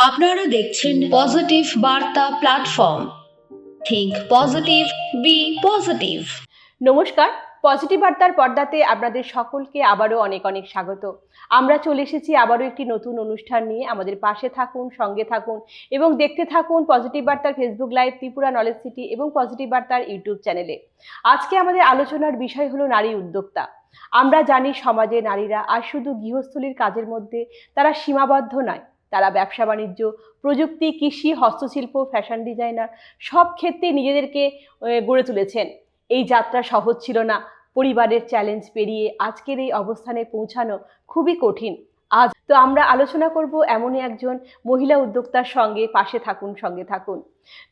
আপনারা দেখছেন positive Barta platform. Think positive, be positive. নমস্কার, পজিটিভ বার্তার পর্দাতে আপনাদের সকলকে আবারও অনেক অনেক স্বাগত। আমরা চলে এসেছি আবারও একটি নতুন অনুষ্ঠান নিয়ে। আমাদের পাশে থাকুন, সঙ্গে থাকুন এবং দেখতে থাকুন পজিটিভ বার্তার Facebook live, Tripura knowledge city এবং পজিটিভ বার্তার ইউটিউব চ্যানেলে। আজকে আমাদের আলোচনার বিষয় হলো নারী উদ্যোক্তা। আমরা জানি সমাজে নারীরা আর শুধু গৃহস্থলীর কাজের মধ্যে তারা সীমাবদ্ধ নয়, তারা ব্যবসা বাণিজ্য, প্রযুক্তি, কৃষি, হস্তশিল্প, ফ্যাশন ডিজাইনার সব ক্ষেত্রে নিজেদেরকে গড়ে তুলেছেন। এই যাত্রা সহজ ছিল না। পরিবারের চ্যালেঞ্জ পেরিয়ে আজকের এই অবস্থানে পৌঁছানো খুবই কঠিন। আজ তো আমরা আলোচনা করব এমনই একজন মহিলা উদ্যোক্তার সঙ্গে। পাশে থাকুন, সঙ্গে থাকুন।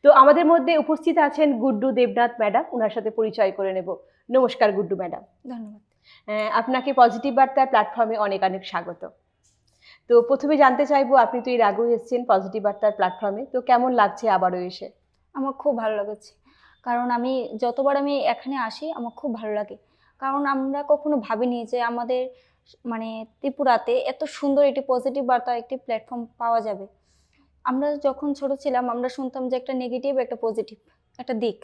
তো আমাদের মধ্যে উপস্থিত আছেন গুড্ডু দেবনাথ ম্যাডাম। ওনার সাথে পরিচয় করে নেব। নমস্কার গুড্ডু ম্যাডাম। ধন্যবাদ। আপনাকে পজিটিভ বার্তার প্ল্যাটফর্মে অনেক অনেক স্বাগত। তো প্রথমে জানতে চাইবো, আপনি তো এর আগেও এসেছেন পজিটিভ বার্তার প্ল্যাটফর্মে, তো কেমন লাগছে আবারও এসে? আমার খুব ভালো লাগছে, কারণ আমি যতবার এখানে আসি আমার খুব ভালো লাগে। কারণ আমরা কখনো ভাবিনি যে আমাদের মানে ত্রিপুরাতে এত সুন্দর একটি পজিটিভ বার্তার একটি প্ল্যাটফর্ম পাওয়া যাবে। আমরা যখন ছোট ছিলাম আমরা শুনতাম যে একটা নেগেটিভ একটা পজিটিভ একটা দিক,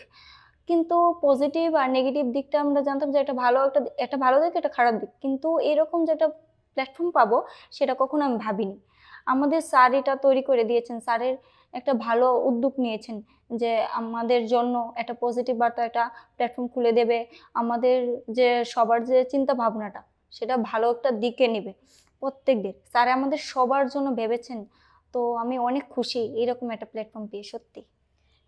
কিন্তু পজিটিভ আর নেগেটিভ দিকটা আমরা জানতাম যে একটা ভালো একটা ভালো দিক একটা খারাপ দিক, কিন্তু এরকম যে একটা প্ল্যাটফর্ম পাবো সেটা কখনো আমি ভাবিনি। আমাদের স্যার এটা তৈরি করে দিয়েছেন, স্যারের একটা ভালো উদ্যোগ নিয়েছেন যে আমাদের জন্য একটা পজিটিভ বার্তা একটা প্ল্যাটফর্ম খুলে দেবে। আমাদের যে সবার যে চিন্তা ভাবনাটা সেটা ভালো একটা দিকে নেবে প্রত্যেকদের। স্যার আমাদের সবার জন্য ভেবেছেন। তো আমি অনেক খুশি এরকম একটা প্ল্যাটফর্ম পেয়ে, সত্যি।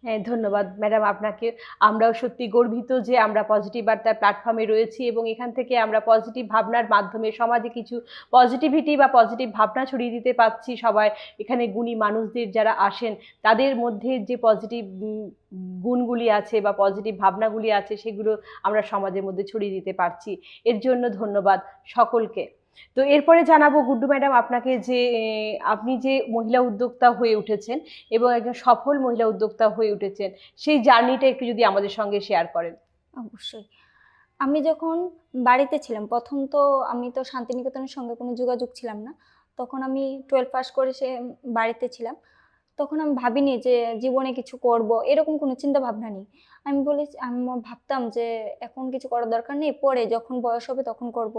হ্যাঁ, ধন্যবাদ ম্যাডাম আপনাকে। আমরাও সত্যি গর্বিত যে আমরা পজিটিভ বার্তার প্ল্যাটফর্মে রয়েছি এবং এখান থেকে আমরা পজিটিভ ভাবনার মাধ্যমে সমাজে কিছু পজিটিভিটি বা পজিটিভ ভাবনা ছড়িয়ে দিতে পারছি। সবাই এখানে গুণী মানুষদের যারা আসেন তাদের মধ্যে যে পজিটিভ গুণগুলি আছে বা পজিটিভ ভাবনাগুলি আছে সেগুলো আমরা সমাজের মধ্যে ছড়িয়ে দিতে পারছি। এর জন্য ধন্যবাদ সকলকে। তো এরপরে জানাবো গুড্ডু ম্যাডাম আপনাকে যে আপনি যে মহিলা উদ্যোক্তা হয়ে উঠেছেন এবং একজন সফল মহিলা উদ্যোক্তা হয়ে উঠেছেন, সেই জার্নিটা একটু যদি আমাদের সঙ্গে শেয়ার করেন। অবশ্যই। আমি যখন বাড়িতে ছিলাম, প্রথম তো আমি তো শান্তিনিকেতনের সঙ্গে কোনো যোগাযোগ ছিলাম না। তখন আমি 12 পাস করে বাড়িতে ছিলাম। তখন আমি ভাবিনি যে জীবনে কিছু করব, এরকম কোনো চিন্তা ভাবনা নেই। আমি ভাবতাম যে এখন কিছু করার দরকার নেই, পরে যখন বয়স হবে তখন করব।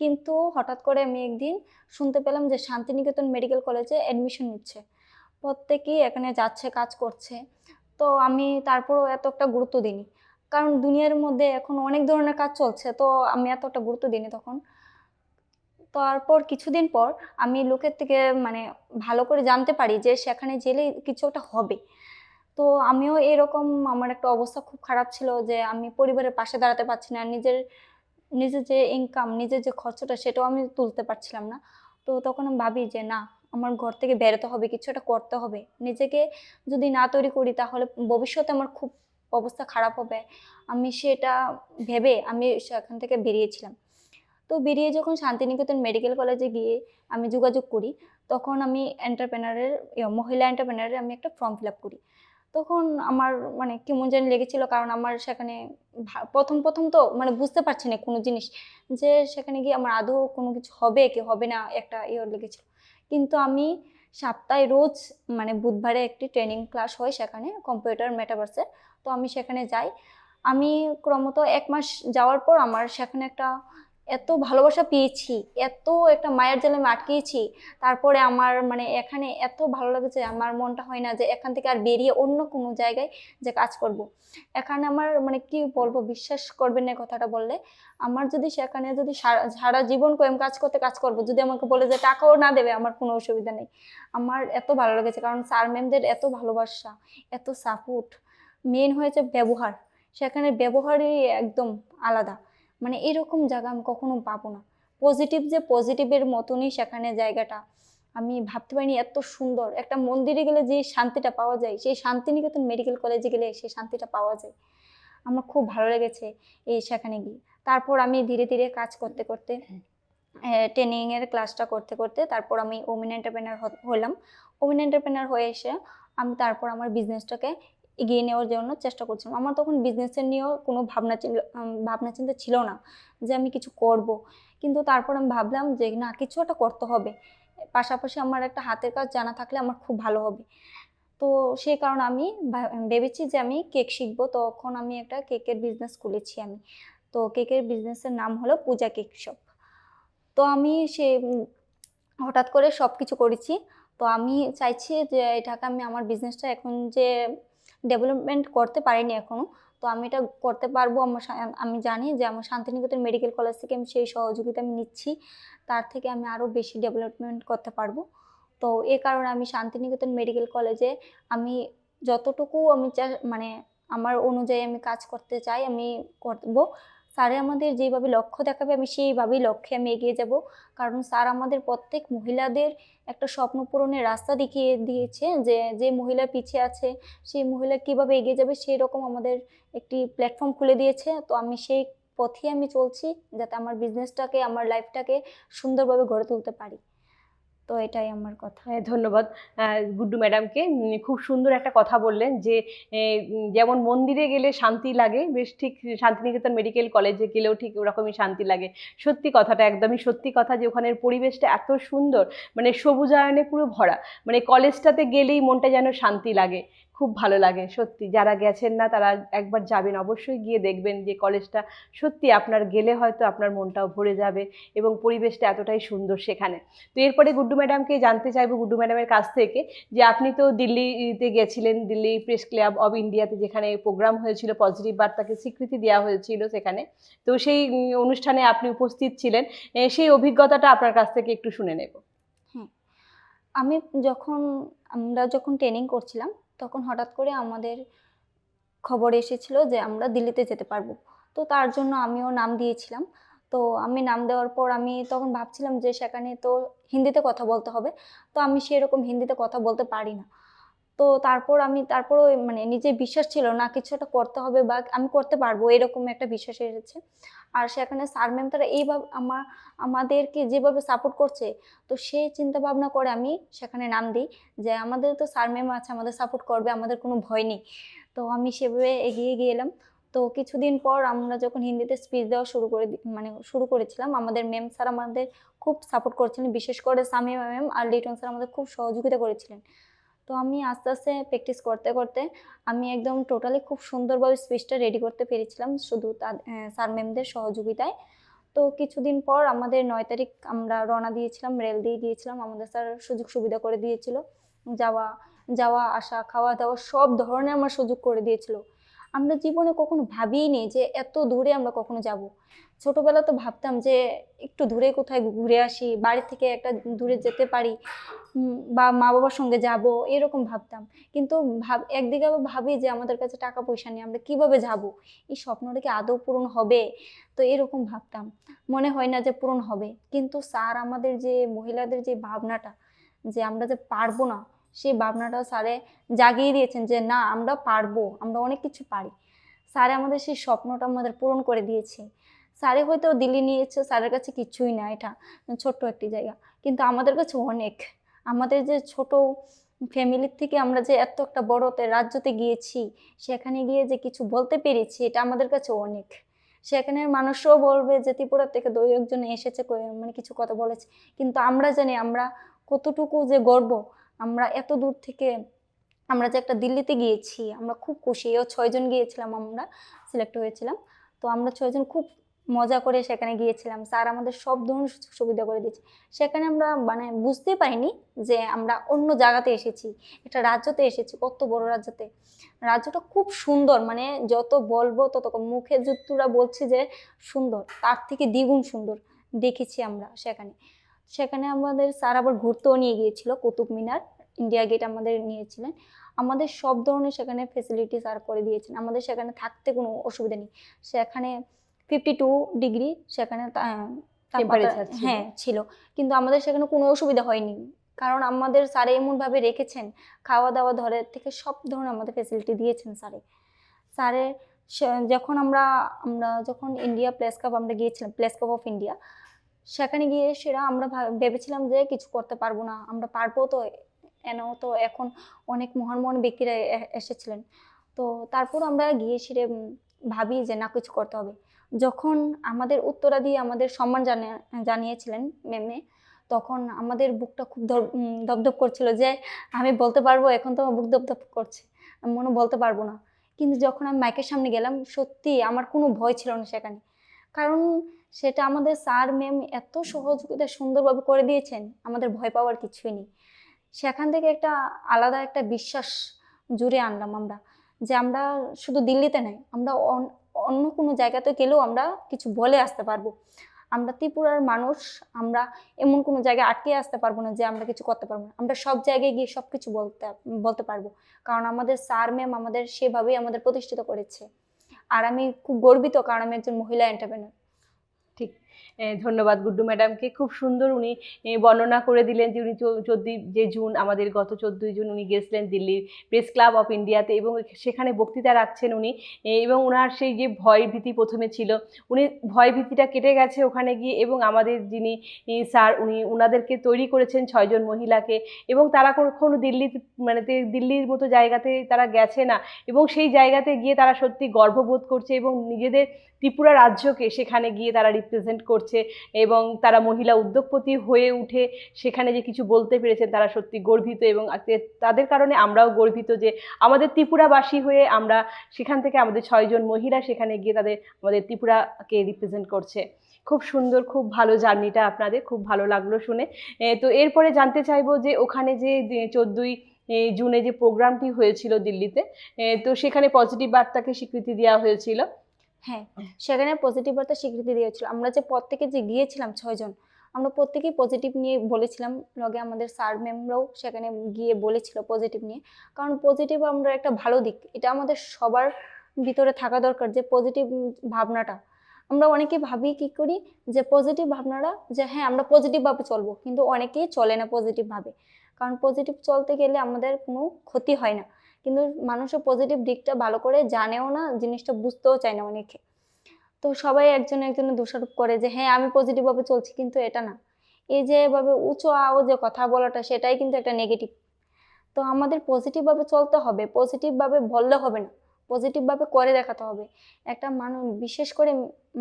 কিন্তু হঠাৎ করে আমি একদিন শুনতে পেলাম যে শান্তিনিকেতন মেডিকেল কলেজে অ্যাডমিশন নিচ্ছে, প্রত্যেকেই এখানে যাচ্ছে, কাজ করছে। তো আমি তারপরও এত একটা গুরুত্ব দিইনি, কারণ দুনিয়ার মধ্যে এখন অনেক ধরনের কাজ চলছে, তো আমি এতটা গুরুত্ব দিইনি তখন। তারপর কিছুদিন পর আমি লোকের থেকে ভালো করে জানতে পারি যে সেখানে গেলে কিছু একটা হবে। তো আমিও এরকম, আমার একটা অবস্থা খুব খারাপ ছিল যে আমি পরিবারের পাশে দাঁড়াতে পারছি না, নিজের নিজের যে ইনকাম, নিজের যে খরচটা সেটাও আমি তুলতে পারছিলাম না। তো তখন আমি ভাবি যে না, আমার ঘর থেকে বেরোতে হবে, কিছু একটা করতে হবে। নিজেকে যদি না তৈরি করি তাহলে ভবিষ্যতে আমার খুব অবস্থা খারাপ হবে। আমি সেটা ভেবে আমি সেখান থেকে বেরিয়েছিলাম। তো বেরিয়ে যখন শান্তিনিকেতন মেডিকেল কলেজে গিয়ে আমি যোগাযোগ করি, তখন আমি মহিলা এন্টারপ্রেনারের আমি একটা ফর্ম ফিল আপ করি। তখন আমার কেমন জানি লেগেছিল, কারণ আমার সেখানে প্রথম তো বুঝতে পারছি না কোনো জিনিস, যে সেখানে গিয়ে আমার আদৌ কোনো কিছু হবে কি হবে না, একটা লেগেছিল। কিন্তু আমি সপ্তাহে রোজ বুধবারে একটি ট্রেনিং ক্লাস হয় সেখানে কম্পিউটার মেটাভার্সে। তো আমি সেখানে যাই। আমি ক্রমত 1 মাস যাওয়ার পর আমার সেখানে একটা এত ভালোবাসা পেয়েছি, এত একটা মায়ের জালে আমি আটকেছি। তারপরে আমার এখানে এত ভালো লাগছে, আমার মনটা হয় না যে এখান থেকে আর বেরিয়ে অন্য কোনো জায়গায় যে কাজ করব। এখানে আমার কি বলবো, বিশ্বাস করবেন না কথাটা বললে। আমার যদি সেখানে যদি সারা জীবন আমি কাজ করব, যদি আমাকে বলে যে টাকাও না দেবে, আমার কোনো অসুবিধা নেই। আমার এত ভালো লেগেছে, কারণ স্যার ম্যামদের এত ভালোবাসা, এত সাপোর্ট। মেন হয়েছে ব্যবহার, সেখানে ব্যবহারই একদম আলাদা। এরকম জায়গা আমি কখনো পাবো না। পজিটিভের মতনই সেখানে জায়গাটা। আমি ভাবতে পারিনি এত সুন্দর একটা মন্দিরে গেলে যে শান্তিটা পাওয়া যায়, সেই শান্তিনিকেতন মেডিকেল কলেজে গেলে সেই শান্তিটা পাওয়া যায়। আমার খুব ভালো লেগেছে সেখানে গিয়ে। তারপর আমি ধীরে ধীরে কাজ করতে করতে, ট্রেনিংয়ের ক্লাসটা করতে করতে তারপর আমি ওমেন এন্টারপ্রেনার হলাম। ওমেন এন্টারপ্রেনার হয়ে এসে আমি তারপর আমার বিজনেসটাকে এগিয়ে নেওয়ার জন্য চেষ্টা করছিলাম। আমার তখন বিজনেসের নিয়েও কোনো ভাবনা চিন্তা ছিল না যে আমি কিছু করব। কিন্তু তারপর আমি ভাবলাম যে না, কিছু একটা করতে হবে। পাশাপাশি আমার একটা হাতের কাজ জানা থাকলে আমার খুব ভালো হবে। তো সেই কারণে আমি ভেবেছি যে আমি কেক শিখবো। তখন আমি একটা কেকের বিজনেস খুলেছি আমি। তো কেকের বিজনেসের নাম হলো পূজা কেক শপ। তো আমি হঠাৎ করে সবকিছু করেছি। তো আমি চাইছি যে এটাকে আমি আমার বিজনেসটা এখন যে ডেভেলপমেন্ট করতে পারিনি এখনো, তো আমি এটা করতে পারবো। আমি জানি যে আমার শান্তিনিকেতন মেডিকেল কলেজ থেকে আমি সেই সহযোগিতা আমি নিচ্ছি, তার থেকে আমি আরও বেশি ডেভেলপমেন্ট করতে পারবো। তো এ কারণে আমি শান্তিনিকেতন মেডিকেল কলেজে আমি যতটুকু আমি মানে আমার অনুযায়ী আমি কাজ করতে চাই আমি করবো। স্যারে আমাদের যেভাবে লক্ষ্য দেখাবে আমি সেইভাবেই লক্ষ্যে আমি এগিয়ে যাব। কারণ স্যার আমাদের প্রত্যেক মহিলাদের একটা স্বপ্ন পূরণের রাস্তা দেখিয়ে দিয়েছে, যে যে মহিলা পিছিয়ে আছে সেই মহিলা কিভাবে এগিয়ে যাবে সেই রকম আমাদের একটি প্ল্যাটফর্ম খুলে দিয়েছে। তো আমি সেই পথে আমি চলছি, যাতে আমার বিজনেসটাকে আমার লাইফটাকে সুন্দরভাবে গড়ে তুলতে পারি। তো এটাই আমার কথা। হ্যাঁ, ধন্যবাদ গুড্ডু ম্যাডামকে। খুব সুন্দর একটা কথা বললেন যে যেমন মন্দিরে গেলে শান্তি লাগে, বেশ ঠিক শান্তিনিকেতন মেডিকেল কলেজে গেলেও ঠিক ওরকমই শান্তি লাগে। সত্যি কথাটা একদমই সত্যি কথা যে ওখানের পরিবেশটা এত সুন্দর, মানে সবুজায়নে পুরো ভরা, মানে কলেজটাতে গেলেই মনটা যেন শান্তি লাগে, খুব ভালো লাগে। সত্যি যারা গেছেন না তারা একবার যাবেন, অবশ্যই গিয়ে দেখবেন যে কলেজটা সত্যি আপনার গেলে হয়তো আপনার মনটাও ভরে যাবে এবং পরিবেশটা এতটাই সুন্দর সেখানে। তো এরপরে গুড্ডু ম্যাডামকে জানতে চাইবো, গুড্ডু ম্যাডামের কাছ থেকে, যে আপনি তো দিল্লিতে গেছিলেন, দিল্লি প্রেস ক্লাব অব ইন্ডিয়াতে যেখানে প্রোগ্রাম হয়েছিল, পজিটিভ বার্তাকে স্বীকৃতি দেওয়া হয়েছিল সেখানে, তো সেই অনুষ্ঠানে আপনি উপস্থিত ছিলেন। সেই অভিজ্ঞতাটা আপনার কাছ থেকে একটু শুনে নেব। হ্যাঁ, আমি আমরা যখন ট্রেনিং করছিলাম তখন হঠাৎ করে আমাদের খবর এসেছিল যে আমরা দিল্লিতে যেতে পারবো। তো তার জন্য আমিও নাম দিয়েছিলাম। তো আমি নাম দেওয়ার পর আমি তখন ভাবছিলাম যে সেখানে তো হিন্দিতে কথা বলতে হবে। তো আমি সেরকম হিন্দিতে কথা বলতে পারি না। তো তারপরও মানে নিজের বিশ্বাস ছিল না কিছু একটা করতে হবে বা আমি করতে পারবো, এরকম একটা বিশ্বাস এসেছে। আর সেখানে স্যার ম্যাম তারা এইভাবে আমাদেরকে যেভাবে সাপোর্ট করছে, তো সেই চিন্তা ভাবনা করে আমি সেখানে নাম দিই যে আমাদের তো স্যার ম্যাম আছে, আমাদের সাপোর্ট করবে, আমাদের কোনো ভয় নেই। তো আমি সেভাবে এগিয়ে গেলাম। তো কিছুদিন পর আমরা যখন হিন্দিতে স্পিচ দেওয়া শুরু করেছিলাম, আমাদের ম্যাম স্যার আমাদের খুব সাপোর্ট করেছিলেন, বিশেষ করে সামিমা ম্যাম আর লিটন স্যার আমাদের খুব সহযোগিতা করেছিলেন। তো আমি আস্তে আস্তে প্র্যাকটিস করতে করতে আমি একদম টোটালি খুব সুন্দরভাবে স্পিচটা রেডি করতে পেরেছিলাম, শুধু স্যার ম্যামদের সহযোগিতায়। তো কিছুদিন পর আমাদের 9 তারিখ আমরা রওনা দিয়েছিলাম, রেল দিয়ে গিয়েছিলাম। আমাদের স্যার সুযোগ সুবিধা করে দিয়েছিল, যাওয়া যাওয়া আসা খাওয়া দাওয়া সব ধরনের আমার সুযোগ করে দিয়েছিল। আমরা জীবনে কখনো ভাবিনি যে এত দূরে আমরা কখনো যাব। ছোটবেলা তো ভাবতাম যে একটু দূরে কোথায় ঘুরে আসি, বাড়ি থেকে একটা দূরে যেতে পারি, বা মা বাবার সঙ্গে যাব, এরকম ভাবতাম। কিন্তু একদিকে আবার ভাবি যে আমাদের কাছে টাকা পয়সা নেই, আমরা কিভাবে যাব, এই স্বপ্নটা কি আদৌ পূরণ হবে? তো এরকম ভাবতাম, মনে হয় না যে পূরণ হবে। কিন্তু স্যার আমাদের যে মহিলাদের যে ভাবনাটা যে আমরা যে পারবো না, সেই ভাবনাটা স্যারে জাগিয়ে দিয়েছেন যে না, আমরা পারবো, আমরা অনেক কিছু পারি। স্যারে আমাদের সেই স্বপ্নটা আমাদের পূরণ করে দিয়েছে। স্যারে হয়তো দিল্লি নিয়েছে, স্যারের কাছে কিছুই না, এটা ছোট্ট একটি জায়গা, কিন্তু আমাদের কাছে অনেক। আমাদের যে ছোট ফ্যামিলির থেকে আমরা যে এত একটা বড়তে রাজ্যতে গিয়েছি, সেখানে গিয়ে যে কিছু বলতে পেরেছি, এটা আমাদের কাছে অনেক। সেখানের মানুষও বলবে যে ত্রিপুরা থেকে 2-1 জন এসেছে, মানে কিছু কথা বলেছে, কিন্তু আমরা জানি আমরা কতটুকু যে গর্ব। আমরা এত দূর থেকে আমরা যে একটা দিল্লিতে গিয়েছি, আমরা খুব খুশি। 6 জন গিয়েছিলাম, আমরা সিলেক্ট হয়েছিলাম। তো আমরা 6 জন খুব মজা করে সেখানে গিয়েছিলাম। স্যার আমাদের সব ধরনের সুযোগ সুবিধা করে দিয়েছে। সেখানে আমরা মানে বুঝতে পারিনি যে আমরা অন্য জায়গাতে এসেছি, একটা রাজ্যতে এসেছি, কত বড় রাজ্যতে। রাজ্যটা খুব সুন্দর, মানে যত বলবো তত কম। মুখে যতটা বলছি যে সুন্দর, তার থেকে দ্বিগুণ সুন্দর দেখেছি আমরা সেখানে। সেখানে আমাদের স্যার আবার ঘুরতেও নিয়ে গিয়েছিল, কুতুব মিনার, ইন্ডিয়া গেট আমাদের নিয়েছিলেন। আমাদের সব ধরনের সেখানে ফেসিলিটি স্যার করে দিয়েছেন। আমাদের সেখানে থাকতে কোনো অসুবিধা নেই। সেখানে 52 ডিগ্রি সেখানে Temperature ছিল। হ্যাঁ ছিল, কিন্তু আমাদের সেখানে কোনো অসুবিধা হয়নি। কারণ আমাদের স্যার এমনভাবে রেখেছেন, খাওয়া দাওয়া ধরে থেকে সব ধরনের আমাদের ফেসিলিটি দিয়েছেন স্যারে। স্যারের যখন আমরা আমরা যখন ইন্ডিয়া প্লেস কাপ আমরা গিয়েছিলাম, প্লেস কাপ অফ ইন্ডিয়া, সেখানে গিয়ে সেরা আমরা ভেবেছিলাম যে কিছু করতে পারবো না, আমরা পারবো তো, তো এখন অনেক মহান মহান ব্যক্তিরা এসেছিলেন। তো তারপর আমরা গিয়ে সেরে ভাবি যে না, কিছু করতে হবে। যখন আমাদের উত্তরা দিয়ে আমাদের সম্মান জানিয়েছিলেন ম্যামে, তখন আমাদের বুকটা খুব দপদপ করছিল যে আমি বলতে পারবো, এখন তো আমার বুক দপদপ করছে, আমি মনে হয় বলতে পারবো না। কিন্তু যখন আমি মাইকের সামনে গেলাম, সত্যি আমার কোনো ভয় ছিল না সেখানে। কারণ সেটা আমাদের স্যার ম্যাম এত সহযোগিতা সুন্দরভাবে করে দিয়েছেন, আমাদের ভয় পাওয়ার কিছুই নেই। সেখান থেকে একটা আলাদা একটা বিশ্বাস জুড়ে আনলাম আমরা, যে আমরা শুধু দিল্লিতে নাই, আমরা অন্য কোনো জায়গাতে গেলেও আমরা কিছু বলে আসতে পারবো। আমরা ত্রিপুরার মানুষ, আমরা এমন কোনো জায়গায় আটকে আসতে পারবো না যে আমরা কিছু করতে পারবো না। আমরা সব জায়গায় গিয়ে সব কিছু বলতে পারবো, কারণ আমাদের স্যার ম্যাম আমাদের সেভাবেই আমাদের প্রতিষ্ঠিত করেছে। আর আমি খুব গর্বিত, কারণ আমি একজন মহিলা এন্টারপ্রেনার। ঠিক। ধন্যবাদ গুড্ডু ম্যাডামকে। খুব সুন্দর উনি বর্ণনা করে দিলেন যে উনি 14 জুন, আমাদের গত 14 জুন উনি গেছিলেন দিল্লির প্রেস ক্লাব অফ ইন্ডিয়াতে এবং সেখানে বক্তৃতা রাখছেন উনি। এবং ওনার সেই যে ভয় ভীতি প্রথমে ছিল, উনি ভয় ভীতিটা কেটে গেছে ওখানে গিয়ে, এবং আমাদের যিনি স্যার উনি ওনাদেরকে তৈরি করেছেন 6 জন মহিলাকে, এবং তারা কখনো দিল্লির মতো জায়গাতে তারা গেছে না, এবং সেই জায়গাতে গিয়ে তারা সত্যি গর্ববোধ করছে এবং নিজেদের ত্রিপুরা রাজ্যকে সেখানে গিয়ে তারা রিপ্রেজেন্ট করছে, এবং তারা মহিলা উদ্যোগপতি হয়ে উঠে সেখানে যে কিছু বলতে পেরেছেন তারা সত্যি গর্বিত, এবং তাদের কারণে আমরাও গর্বিত যে আমাদের ত্রিপুরাবাসী হয়ে আমরা সেখান থেকে আমাদের 6 জন মহিলা সেখানে গিয়ে আমাদের ত্রিপুরাকে রিপ্রেজেন্ট করছে। খুব সুন্দর, খুব ভালো জার্নিটা আপনাদের, খুব ভালো লাগলো শুনে। তো এরপরে জানতে চাইবো যে ওখানে যে 14ই জুনে যে প্রোগ্রামটি হয়েছিল দিল্লিতে, তো সেখানে পজিটিভ বার্তাকে স্বীকৃতি দেওয়া হয়েছিল। হ্যাঁ, সেখানে পজিটিভ বার্তা স্বীকৃতি দিয়েছিল। আমরা যে প্রত্যেকে যে গিয়েছিলাম 6 জন, আমরা প্রত্যেকেই পজিটিভ নিয়ে বলেছিলাম। লগে আমাদের স্যার ম্যামরাও সেখানে গিয়ে বলেছিল পজিটিভ নিয়ে, কারণ পজিটিভ আমরা একটা ভালো দিক, এটা আমাদের সবার ভিতরে থাকা দরকার, যে পজিটিভ ভাবনাটা। আমরা অনেকে ভাবি কি করি, যে পজিটিভ ভাবনাটা, যে হ্যাঁ আমরা পজিটিভভাবে চলবো, কিন্তু অনেকেই চলে না পজিটিভভাবে। কারণ পজিটিভ চলতে গেলে আমাদের কোনো ক্ষতি হয় না, কিন্তু মানুষের পজিটিভ দিকটা ভালো করে জানেও না, জিনিসটা বুঝতেও চায় না অনেকে। তো সবাই একজনের দোষারোপ করে যে হ্যাঁ আমি পজিটিভভাবে চলছি, কিন্তু এটা না। এই যে এভাবে উঁচু আওয়াজে কথা বলাটা, সেটাই কিন্তু একটা নেগেটিভ। তো আমাদের পজিটিভভাবে চলতে হবে, পজিটিভভাবে বললে হবে না, পজিটিভভাবে করে দেখাতে হবে। একটা মানুষ, বিশেষ করে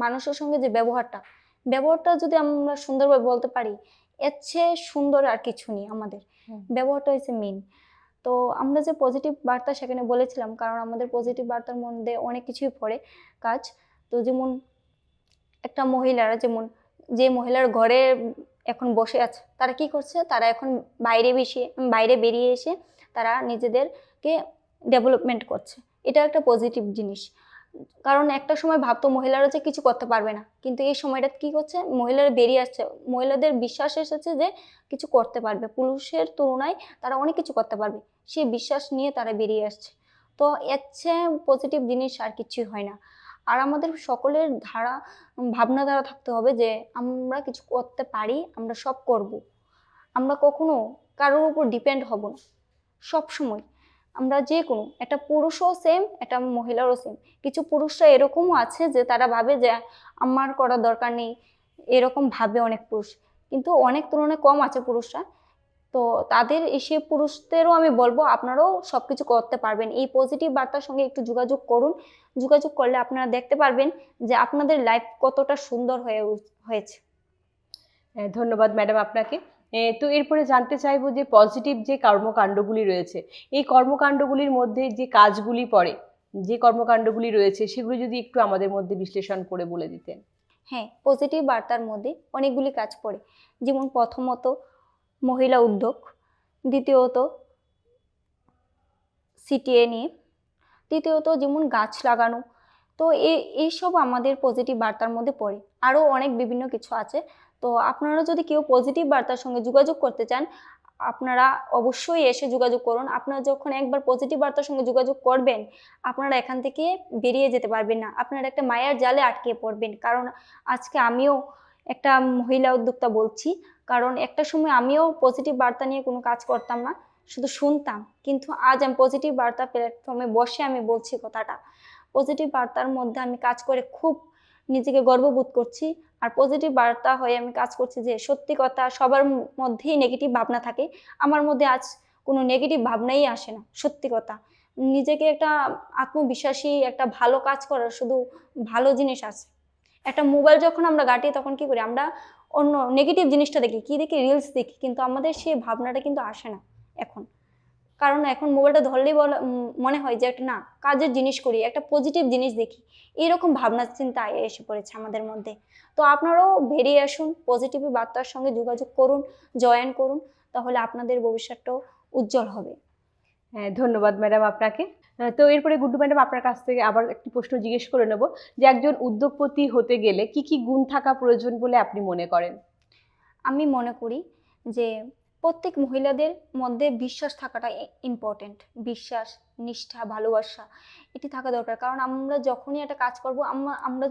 মানুষের সঙ্গে যে ব্যবহারটা যদি আমরা সুন্দরভাবে বলতে পারি, এর চেয়ে সুন্দর আর কিছু নেই আমাদের। ব্যবহারটা হচ্ছে মেন। তো আমরা যে পজিটিভ বার্তা সেখানে বলেছিলাম, কারণ আমাদের পজিটিভ বার্তার মধ্যে অনেক কিছুই পড়ে কাজ। তো যেমন একটা মহিলারা, যেমন যে মহিলার ঘরে এখন বসে আছে, তারা কি করছে, তারা এখন বাইরে বেরিয়ে এসে তারা নিজেদেরকে ডেভেলপমেন্ট করছে। এটা একটা পজিটিভ জিনিস। কারণ একটা সময় ভাবতো মহিলারা যে কিছু করতে পারবে না, কিন্তু এই সময়টা কি করছে, মহিলারা বেরিয়ে আসছে, মহিলাদের বিশ্বাস এসেছে যে কিছু করতে পারবে, পুরুষের তুলনায় তারা অনেক কিছু করতে পারবে, সেই বিশ্বাস নিয়ে তারা বেরিয়ে আসছে। তো এর চেয়ে পজিটিভ জিনিস আর কিছুই হয় না। আর আমাদের সকলের ভাবনাধারা থাকতে হবে যে আমরা কিছু করতে পারি, আমরা সব করব। আমরা কখনো কারোর উপর ডিপেন্ড হব না। সব সময় আমরা যে কোনো, একটা পুরুষও সেম, একটা মহিলারও সেম। কিছু পুরুষরা এরকমও আছে যে তারা ভাবে যে আমার করার দরকার নেই, এরকম ভাবে অনেক পুরুষ, কিন্তু অনেক তুলনায় কম আছে পুরুষরা। তো সে পুরুষদেরও আমি বলবো, আপনারাও সবকিছু করতে পারবেন। এই পজিটিভ বার্তার সঙ্গে একটু যোগাযোগ করুন। যোগাযোগ করলে আপনারা দেখতে পারবেন যে আপনাদের লাইফ কতটা সুন্দর হয়েছে। ধন্যবাদ ম্যাডাম আপনাকে। তো এরপরে জানতে চাইবো যে পজিটিভ যে কর্মকাণ্ডগুলি রয়েছে, এই কর্মকাণ্ডগুলির মধ্যে যে কাজগুলি পড়ে, যে কর্মকাণ্ডগুলি রয়েছে সেগুলি যদি একটু আমাদের মধ্যে বিশ্লেষণ করে বলে দিতেন। হ্যাঁ, পজিটিভ বার্তার মধ্যে অনেকগুলি কাজ পড়ে। যেমন প্রথমত মহিলা উদ্যোগ, দ্বিতীয়ত সিটিএ নিয়ে, তৃতীয়ত যেমন গাছ লাগানো। তো এইসব আমাদের পজিটিভ বার্তার মধ্যে পড়ে। আরও অনেক বিভিন্ন কিছু আছে। তো আপনারা যদি কেউ পজিটিভ বার্তার সঙ্গে যোগাযোগ করতে চান, আপনারা অবশ্যই এসে যোগাযোগ করুন। আপনারা যখন একবার পজিটিভ বার্তার সঙ্গে যোগাযোগ করবেন, আপনারা এখান থেকে বেরিয়ে যেতে পারবেন না, আপনারা একটা মায়ার জালে আটকে পড়বেন। কারণ আজকে আমিও একটা মহিলা উদ্যোক্তা বলছি, কারণ একটা সময় আমিও পজিটিভ বার্তা নিয়ে কোনো কাজ করতাম না, শুধু শুনতাম। কিন্তু আজ আমি পজিটিভ বার্তা প্ল্যাটফর্মে বসে আমি বলছি কথাটা। পজিটিভ বার্তার মধ্যে আমি কাজ করে খুব নিজেকে গর্ববোধ করছি। আর পজিটিভ বার্তা হয়ে আমি কাজ করছি, যে সত্যি কথা, সবার মধ্যেই নেগেটিভ ভাবনা থাকে, আমার মধ্যে আজ কোনো নেগেটিভ ভাবনাই আসে না। সত্যি কথা, নিজেকে একটা আত্মবিশ্বাসী, একটা ভালো কাজ করার শুধু ভালো জিনিস আছে। একটা মোবাইল যখন আমরা ঘাঁটি, তখন কি করি, আমরা অন্য নেগেটিভ জিনিসটা দেখি, কি দেখি, রিলস দেখি, কিন্তু আমাদের সেই ভাবনাটা কিন্তু আসে না এখন। কারণ এখন মোবাইলটা ধরলেই মনে হয় যে একটা না কাজের জিনিস করি, একটা পজিটিভ জিনিস দেখি, এরকম ভাবনা চিন্তা এসে পড়েছে আমাদের মধ্যে। তো আপনারাও বেরিয়ে আসুন, পজিটিভ বার্তার সঙ্গে যোগাযোগ করুন, জয়েন করুন, তাহলে আপনাদের ভবিষ্যৎটাও উজ্জ্বল হবে। হ্যাঁ, ধন্যবাদ ম্যাডাম আপনাকে। তো এরপরে গুড্ডু ম্যাডাম আপনার কাছ থেকে আবার একটি প্রশ্ন জিজ্ঞেস করে নেব যে একজন উদ্যোগপতি হতে গেলে কি কি গুণ থাকা প্রয়োজন বলে আপনি মনে করেন? আমি মনে করি যে প্রত্যেক মহিলাদের মধ্যে বিশ্বাস থাকাটা ইম্পর্টেন্ট। বিশ্বাস, নিষ্ঠা, ভালোবাসা এটি থাকা দরকার। কারণ আমরা যখনই একটা কাজ করব, আমরা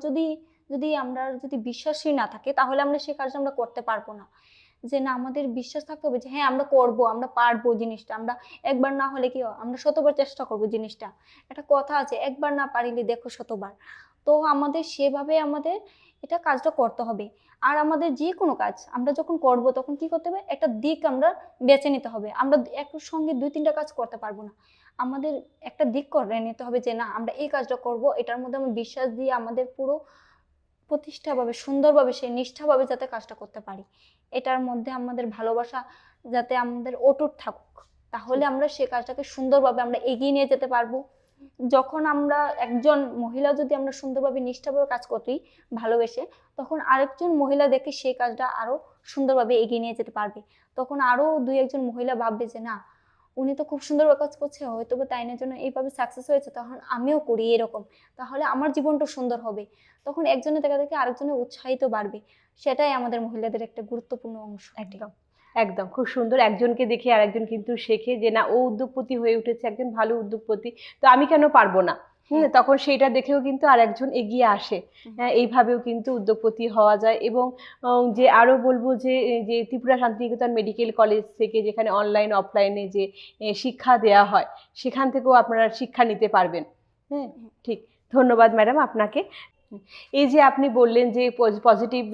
যদি বিশ্বাসই না থাকে, তাহলে আমরা সেই কাজটা আমরা করতে পারবো না। যে না, আমাদের বিশ্বাস থাকতে হবে যে হ্যাঁ আমরা করব, আমরা পারবো জিনিসটা। আমরা একবার না হলে কি হয়, আমরা শতবার চেষ্টা করব জিনিসটা। একটা কথা আছে, একবার না পারিলে দেখো শতবার। তো আমাদের সেভাবে আমাদের এটা কাজটা করতে হবে। আর আমাদের যে কোনো কাজ আমরা যখন করব, তখন কি করতে হবে, একটা দিক আমরা বেছে নিতে হবে। আমরা একর সঙ্গে 2-3টা কাজ করতে পারবো না। আমাদের একটা দিক করে নিতে হবে যে না, আমরা এই কাজটা করব, এটার মধ্যে আমরা বিশ্বাস দিয়ে আমাদের পুরো প্রতিষ্ঠাভাবে, সুন্দরভাবে, সেই নিষ্ঠাভাবে যাতে কাজটা করতে পারি। এটার মধ্যে আমাদের ভালোবাসা যাতে আমাদের অটুট থাকুক, তাহলে আমরা সে কাজটাকে সুন্দরভাবে আমরা এগিয়ে নিয়ে যেতে পারবো। যখন আমরা একজন মহিলা যদি আমরা সুন্দরভাবে নিষ্ঠাভাবে কাজ করি ভালোবেসে, তখন আরেকজন মহিলা দেখে সেই কাজটা আরো সুন্দরভাবে এগিয়ে নিয়ে যেতে পারবে। তখন আরো 2-1জন মহিলা ভাববে যে না, উনি তো খুব সুন্দরভাবে কাজ করছে, হয়তো বা তাইনের জন্য এইভাবে সাকসেস হয়েছে, তখন আমিও করি এরকম, তাহলে আমার জীবনটা সুন্দর হবে। তখন একজনের দেখা দেখে আরেকজনের উৎসাহিত বাড়বে। সেটাই আমাদের মহিলাদের একটা গুরুত্বপূর্ণ অংশ। একদম, একদম খুব সুন্দর। একজনকে দেখে আরেকজন কিন্তু শেখে যে না, ও উদ্যোগপতি হয়ে উঠেছে, একজন ভালো উদ্যোগপতি, তো আমি কেন পারবো না? তখন সেইটা দেখেও কিন্তু আরেকজন এগিয়ে আসে। এইভাবেও কিন্তু উদ্যোগপতি হওয়া যায়। এবং যে আরো বলবো যে যে ত্রিপুরা শান্তিনিকেতন মেডিকেল কলেজ থেকে যেখানে অনলাইন অফলাইনে যে শিক্ষা দেয়া হয়, সেখান থেকেও আপনারা শিক্ষা নিতে পারবেন। হ্যাঁ, ঠিক। ধন্যবাদ ম্যাডাম আপনাকে। এই যে আপনি বললেন যে পজিটিভ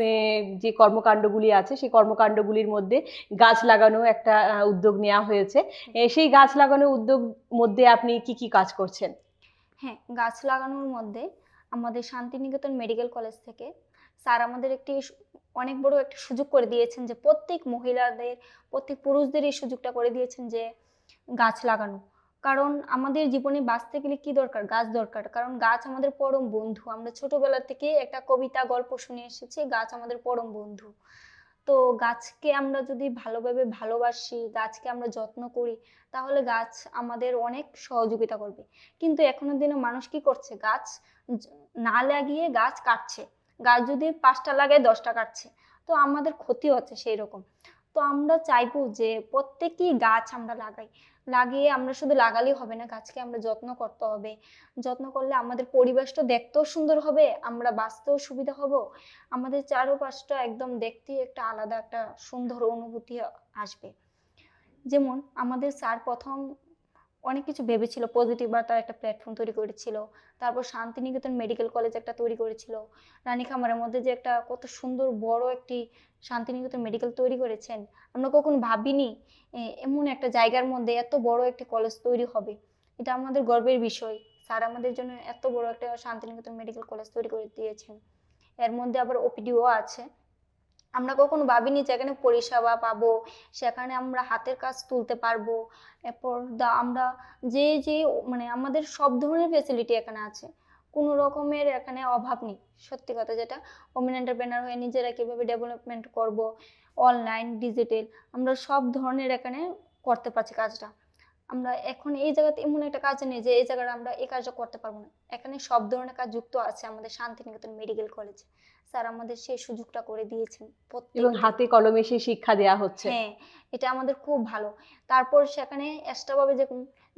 যে কর্মকাণ্ডগুলি আছে, সেই কর্মকাণ্ডগুলির মধ্যে গাছ লাগানো একটা উদ্যোগ নেওয়া হয়েছে। সেই গাছ লাগানোর উদ্যোগ মধ্যে আপনি কি কি কাজ করছেন? হ্যাঁ, গাছ লাগানোর মধ্যে আমাদের শান্তিনিকেতন মেডিকেল কলেজ থেকে স্যার আমাদের অনেক বড় একটা সুযোগ করে দিয়েছেন, যে প্রত্যেক মহিলাদের, প্রত্যেক পুরুষদের এই সুযোগটা করে দিয়েছেন যে গাছ লাগানো। কারণ আমাদের জীবনে বাঁচতে গেলে কি দরকার, গাছ দরকার। কারণ গাছ আমাদের পরম বন্ধু। আমরা ছোটবেলা থেকে একটা কবিতা গল্প শুনে এসেছি, গাছ আমাদের পরম বন্ধু। তো গাছকে আমরা যদি ভালোভাবে ভালোবাসি, গাছকে আমরা যত্ন করি, তাহলে গাছ আমাদের অনেক সহযোগিতা করবে। কিন্তু এখনের দিনে মানুষ কি করছে, গাছ না লাগিয়ে গাছ কাটছে। গাছ যদি 5টা লাগায় 10টা কাটছে, তো আমাদের ক্ষতি হচ্ছে সেই রকম। তো আমরা চাইবো যে প্রত্যেকেই গাছ আমরা লাগিয়ে আমরা শুধু লাগালেই হবে না, গাছকে আমরা যত্ন করতে হবে। যত্ন করলে আমাদের পরিবেশটা দেখতেও সুন্দর হবে, আমরা বাঁচতেও সুবিধা হব, আমাদের চারপাশটা একদম দেখতে একটা আলাদা একটা সুন্দর অনুভূতি আসবে। যেমন আমাদের স্যার প্রথম অনেক কিছু ভেবেছিল, পজিটিভ বার্তার একটা প্ল্যাটফর্ম তৈরি করেছিল। তারপর শান্তিনিকেতন মেডিকেল কলেজ একটা তৈরি করেছিল। রানীখামারের মধ্যে যে একটা কত সুন্দর বড় একটি শান্তিনিকেতন মেডিকেল তৈরি করেছেন, আমরা কখনো ভাবিনি এমন একটা জায়গার মধ্যে এত বড় একটি কলেজ তৈরি হবে। এটা আমাদের গর্বের বিষয়। স্যার আমাদের জন্য এত বড় একটা শান্তিনিকেতন মেডিকেল কলেজ তৈরি করে দিয়েছেন। এর মধ্যে আবার ওপিডিও আছে। আমরা কখনো ভাবিনি যে এখানে পরিষেবা পাবো, সেখানে আমরা হাতের কাজ তুলতে পারবো। এরপর আমরা যে যে মানে আমাদের সব ধরনের ফেসিলিটি এখানে আছে, কোনো রকমের এখানে অভাব নেই। সত্যি কথা যেটা, ওমেন এন্টারপ্রেনার হয়ে নিজেরা কিভাবে ডেভেলপমেন্ট করব, অনলাইন, ডিজিটাল, আমরা সব ধরনের এখানে করতে পারছি কাজটা। আমরা এখন এই জায়গাতে এমন একটা কাজ নেই যে এই জায়গায় আমরা এই কাজটা করতে পারবো না। এখানে সব ধরনের কাজ যুক্ত আছে আমাদের শান্তিনিকেতন মেডিকেল কলেজে। স্যার আমাদের সেই সুযোগটা করে দিয়েছেন এবং হাতে কলমে সেই শিক্ষা দেয়া হচ্ছে। হ্যাঁ, এটা আমাদের খুব ভালো। তারপর সেখানে এক্সট্রা ভাবে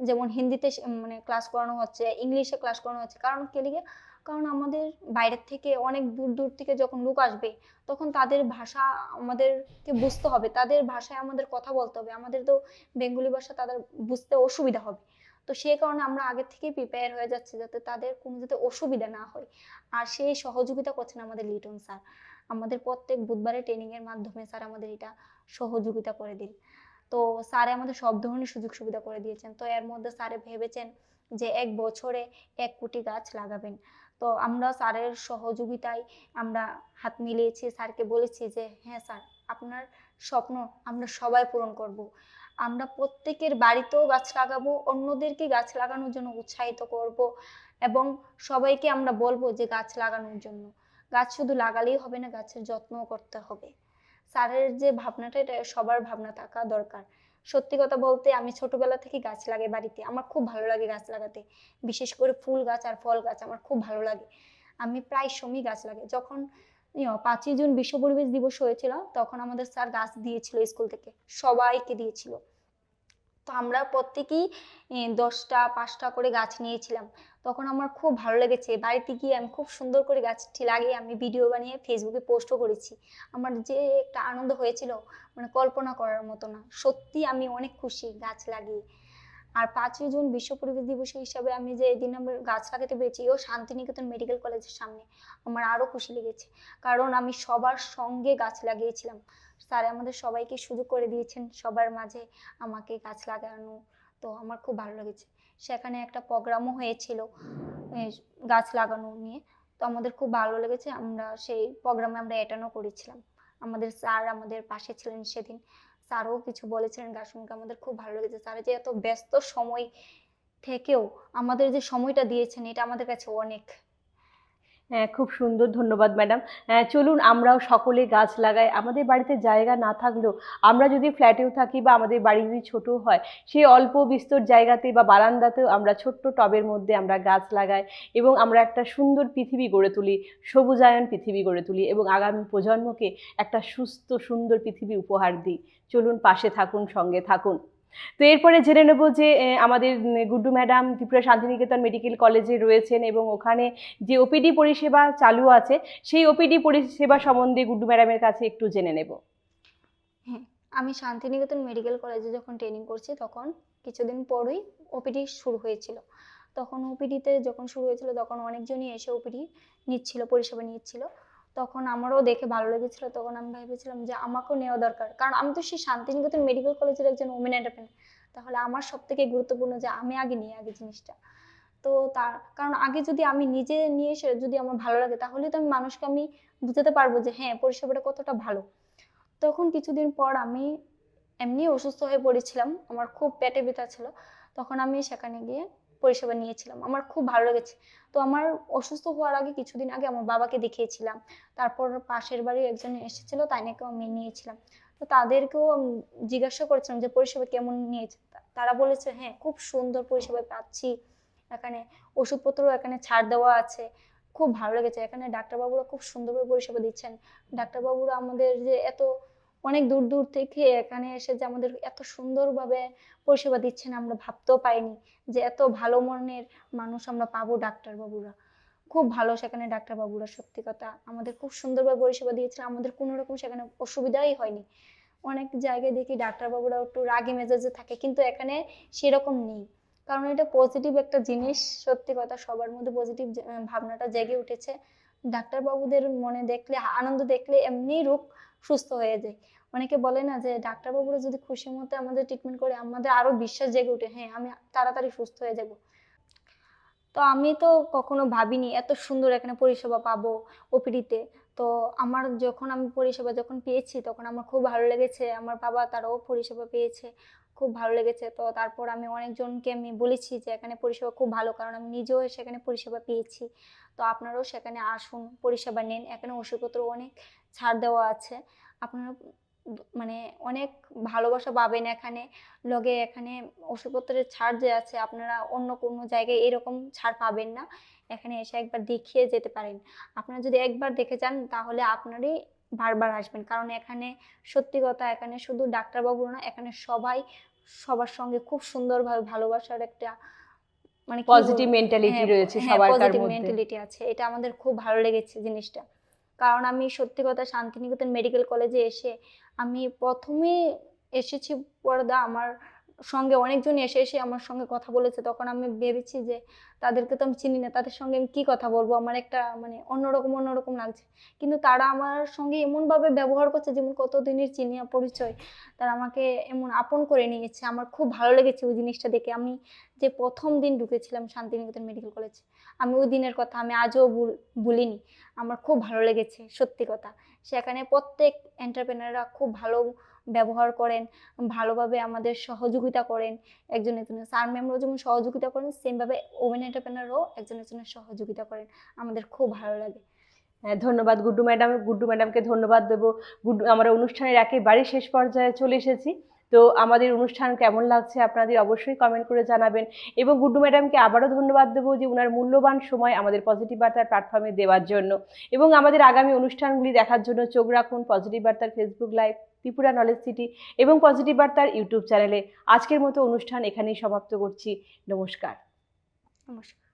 যেমন হিন্দিতে মানে ক্লাস করানো হচ্ছে, ইংলিশে ক্লাস করানো হচ্ছে। কারণ কে লিগে, কারণ আমাদের বাইরের থেকে অনেক দূর দূর থেকে যখন লোক আসবে, তখন তাদের ভাষা আমাদেরকে বুঝতে হবে, তাদের ভাষায় আমাদের কথা বলতে হবে। আমাদের তো বেঙ্গলি ভাষা তাদের বুঝতে অসুবিধা হবে। তো সেই কারণে আমরা আগে থেকেই প্রিপেয়ার হয়ে যাচ্ছি, যাতে তাদের কোনো যাতে অসুবিধা না হয়। আর সেই সহযোগিতা করছেন আমাদের লিটন স্যার। আমাদের প্রত্যেক বুধবারে ট্রেনিং এর মাধ্যমে স্যার আমাদের এটা সহযোগিতা করে দিন। তো স্যারে আমাদের সব ধরনের সুযোগ সুবিধা করে দিয়েছেন। তো এর মধ্যে স্যারে ভেবেছেন যে 1 বছরে 1 কোটি গাছ লাগাবেন। তো আমরা স্যারের সহযোগিতায় আমরা হাত মিলিয়েছি, স্যারকে বলেছি যে হ্যাঁ স্যার, আপনার স্বপ্ন আমরা সবাই পূরণ করব। আমরা প্রত্যেকের বাড়িতেও গাছ লাগাবো, অন্যদেরকে গাছ লাগানোর জন্য উৎসাহিত করব এবং সবাইকে আমরা বলবো যে গাছ লাগানোর জন্য। গাছ শুধু লাগালেই হবে না, গাছের যত্নও করতে হবে। স্যারের যে ভাবনাটা, এটা সবার ভাবনা থাকা দরকার। সত্যি কথা বলতে আমি ছোটবেলা থেকে গাছ লাগাই বাড়িতে, আমার খুব ভালো লাগে গাছ লাগাতে, বিশেষ করে ফুল গাছ আর ফল গাছ আমার খুব ভালো লাগে। আমি প্রায় সময় গাছ লাগাই। যখন 5ই জুন বিশ্ব পরিবেশ দিবস হয়েছিল, তখন আমাদের স্যার গাছ দিয়েছিল স্কুল থেকে, সবাইকে দিয়েছিল। তো আমরা প্রত্যেকেই 10টা 5টা করে গাছ নিয়েছিলাম। তখন আমার খুব ভালো লেগেছে, বাড়িতে গিয়ে আমি খুব সুন্দর করে গাছটি লাগিয়ে আমি ভিডিও বানিয়ে ফেসবুকে পোস্টও করেছি। আমার যে একটা আনন্দ হয়েছিল মানে কল্পনা করার মতো না। সত্যি আমি অনেক খুশি গাছ লাগিয়ে। আর 5ই জুন বিশ্ব পরিবেশ দিবস হিসাবে আমি যে এদিন আমি গাছ লাগাতে পেরেছি, ও শান্তিনিকেতন মেডিকেল কলেজের সামনে, আমার আরো খুশি লেগেছে। কারণ আমি সবার সঙ্গে গাছ লাগিয়েছিলাম। স্যার আমাদের সবাইকে সুযোগ করে দিয়েছেন সবার মাঝে আমাকে গাছ লাগানো। তো আমার খুব ভালো লেগেছে। সেখানে একটা প্রোগ্রামও হয়েছিল গাছ লাগানো নিয়ে। তো আমাদের খুব ভালো লেগেছে, আমরা সেই প্রোগ্রামে আমরা অ্যাটেন্ডও করেছিলাম। আমাদের স্যার আমাদের পাশে ছিলেন সেদিন, স্যারও কিছু বলেছিলেন গাছ শুনতে, আমাদের খুব ভালো লেগেছে। স্যার যে এত ব্যস্ত সময় থেকেও আমাদের যে সময়টা দিয়েছেন, এটা আমাদের কাছে অনেক। হ্যাঁ, খুব সুন্দর, ধন্যবাদ ম্যাডাম। চলুন আমরাও সকলে গাছ লাগাই। আমাদের বাড়িতে জায়গা না থাকলেও, আমরা যদি ফ্ল্যাটেও থাকি বা আমাদের বাড়ি যদি ছোট হয়, সেই অল্প বিস্তর জায়গাতে বা বারান্দাতেও আমরা ছোট্ট টবের মধ্যে আমরা গাছ লাগাই এবং আমরা একটা সুন্দর পৃথিবী গড়ে তুলি, সবুজায়ন পৃথিবী গড়ে তুলি এবং আগামী প্রজন্মকে একটা সুস্থ সুন্দর পৃথিবী উপহার দিই। চলুন পাশে থাকুন, সঙ্গে থাকুন। তো এরপরে জেনে নেব যে আমাদের গুড্ডু ম্যাডাম ত্রিপুরা শান্তিনিকেতন মেডিকেল কলেজে রয়েছেন এবং ওখানে যে ওপিডি পরিষেবা চালু আছে, সেই ওপিডি পরিষেবা সম্বন্ধে গুড্ডু ম্যাডামের কাছে একটু জেনে নেব। হ্যাঁ, আমি শান্তিনিকেতন মেডিকেল কলেজে যখন ট্রেনিং করছি, তখন কিছুদিন পরই ওপিডি শুরু হয়েছিল। তখন ওপিডিতে যখন শুরু হয়েছিল, তখন অনেকজনই এসে ওপিডি নিচ্ছিল, পরিষেবা নিচ্ছিল। তখন আমারও দেখে ভালো লেগেছিল। তখন আমি ভেবেছিলাম যে আমাকেও নেওয়া দরকার, কারণ আমি তো সেই শান্তিনিকেতন মেডিকেল কলেজের একজন ওমেন এন্টারপ্রেনার। তাহলে আমার সব থেকে গুরুত্বপূর্ণ যে আমি আগে নিই আগে জিনিসটা। তো তার কারণ আগে যদি আমি নিজে নিয়ে এসে যদি আমার ভালো লাগে, তাহলে তো আমি মানুষকে আমি বুঝাতে পারবো যে হ্যাঁ, পরিষেবাটা কতটা ভালো। তখন কিছুদিন পর আমি এমনি অসুস্থ হয়ে পড়েছিলাম, আমার খুব পেটে ব্যথা ছিল। তখন আমি সেখানে গিয়ে পরিষেবা নিয়েছিলাম, আমার খুব ভালো লেগেছে। তো আমার অসুস্থ হওয়ার আগে কিছুদিন আগে আমার বাবাকে দেখিয়েছিলাম। তারপর পাশের বাড়ির একজন এসেছিল, তাই নাকি আমি নিয়েছিলাম। তো তাদেরকেও জিজ্ঞাসা করেছিলাম যে পরিষেবা কেমন নিয়েছে। তারা বলেছে হ্যাঁ, খুব সুন্দর পরিষেবা পাচ্ছি, এখানে ওষুধপত্র এখানে ছাড় দেওয়া আছে। খুব ভালো লেগেছে, এখানে ডাক্তারবাবুরা খুব সুন্দরভাবে পরিষেবা দিচ্ছেন। ডাক্তারবাবুরা আমাদের যে এত অনেক দূর দূর থেকে এখানে এসে যে আমাদের এত সুন্দরভাবে পরিষেবা দিচ্ছেন, আমরা ভাবতেও পাইনি যে এত ভালো মনের মানুষ আমরা পাবো। ডাক্তারবাবুরা খুব ভালো, সেখানে ডাক্তারবাবুরা সত্যি কথা আমাদের খুব সুন্দরভাবে পরিষেবা দিয়েছিল, আমাদের কোনো রকম সেখানে অসুবিধাই হয়নি। অনেক জায়গায় দেখি ডাক্তারবাবুরা একটু রাগী মেজাজে থাকে, কিন্তু এখানে সেরকম নেই। কারণ এটা পজিটিভ একটা জিনিস, সত্যি কথা সবার মধ্যে পজিটিভ ভাবনাটা জেগে উঠেছে। ডাক্তারবাবুদের মনে দেখলে, আনন্দ দেখলে এমনি রোগ সুস্থ হয়ে যায়। অনেকে বলে না যে ডাক্তারবাবুরা যদি খুশি মতো আমাদের ট্রিটমেন্ট করে, আমাদের আরো বিশ্বাস জেগে উঠে, হ্যাঁ আমি তাড়াতাড়ি সুস্থ হয়ে যাব। তো আমি তো কখনো ভাবিনি এত সুন্দর এখানে পরিষেবা পাবো ওপিডিতে। তো আমার যখন আমি পরিষেবা যখন পেয়েছি, তখন আমার খুব ভালো লেগেছে। আমার বাবা তারাও পরিষেবা পেয়েছে, খুব ভালো লেগেছে। তো তারপর আমি অনেকজনকে আমি বলেছি যে এখানে পরিষেবা খুব ভালো, কারণ আমি নিজেও সেখানে পরিষেবা পেয়েছি। তো আপনারাও সেখানে আসুন, পরিষেবা নিন। এখানে ওষুধপত্র অনেক ছাড় দেওয়া আছে। আপনারা মানে অনেক ভালোবাসা পাবেন এখানে। লগে এখানে ওষুধপত্রের ছাড় যে আছে, আপনারা অন্য কোনো জায়গায় এরকম ছাড় পাবেন না। এখানে এসে একবার দেখিয়ে যেতে পারেন। আপনারা যদি একবার দেখে যান, তাহলে আপনারই বারবার আসবেন। কারণ এখানে সত্যি কথা, এখানে শুধু ডাক্তারবাবু না, এখানে সবাই সবার সঙ্গে খুব সুন্দরভাবে ভালোবাসার একটা মানে কি পজিটিভ বলবো, মেন্টালিটি হ্যাঁ রয়েছে হ্যাঁ সবারকার পজিটিভ মধ্যে। মেন্টালিটি আছে। এটা আমাদের খুব ভালো লেগেছে জিনিসটা। কারণ আমি সত্যি কথা শান্তিনিকেতন মেডিকেল কলেজে এসে আমি প্রথমে এসেছি পর্দা আমার সঙ্গে অনেকজন এসে এসে আমার সঙ্গে কথা বলেছে, তখন আমি ভেবেছি যে তাদেরকে তো আমি চিনি না, তাদের সঙ্গে আমি কী কথা বলবো, আমার একটা মানে অন্যরকম লাগছে। কিন্তু তারা আমার সঙ্গে এমনভাবে ব্যবহার করছে যেমন কতদিনের চিনিয়া পরিচয়, তারা আমাকে এমন আপন করে নিয়েছে। আমার খুব ভালো লেগেছে ওই জিনিসটা দেখে। আমি যে প্রথম দিন ঢুকেছিলাম শান্তিনিকেতন মেডিকেল কলেজে, আমি ওই দিনের কথা আমি আজও ভুলিনি। আমার খুব ভালো লেগেছে, সত্যি কথা। সেখানে প্রত্যেক এন্টারপ্রেনাররা খুব ভালো ব্যবহার করেন, ভালোভাবে আমাদের সহযোগিতা করেন। একজন একজনের স্যার ম্যামরাও যেমন সহযোগিতা করেন, সেমভাবে ওমেন এন্টারপ্রেনাররাও একজন একজনের সহযোগিতা করেন। আমাদের খুব ভালো লাগে। হ্যাঁ, ধন্যবাদ গুড্ডু ম্যাডাম। গুড্ডু ম্যাডামকে ধন্যবাদ দেবো। আমরা অনুষ্ঠানের একেবারে শেষ পর্যায়ে চলে এসেছি। তো আমাদের অনুষ্ঠান কেমন লাগছে আপনাদের অবশ্যই কমেন্ট করে জানাবেন, এবং গুড্ডু ম্যাডামকে আবারও ধন্যবাদ দেবো যে ওনার মূল্যবান সময় আমাদের পজিটিভ বার্তার প্ল্যাটফর্মে দেওয়ার জন্য। এবং আমাদের আগামী অনুষ্ঠানগুলি দেখার জন্য চোখ রাখুন পজিটিভ বার্তার Facebook live, Tripura knowledge city এবং পজিটিভ বার্তার ইউটিউব চ্যানেলে। আজকের মতো অনুষ্ঠান এখানেই সমাপ্ত করছি। নমস্কার। নমস্কার।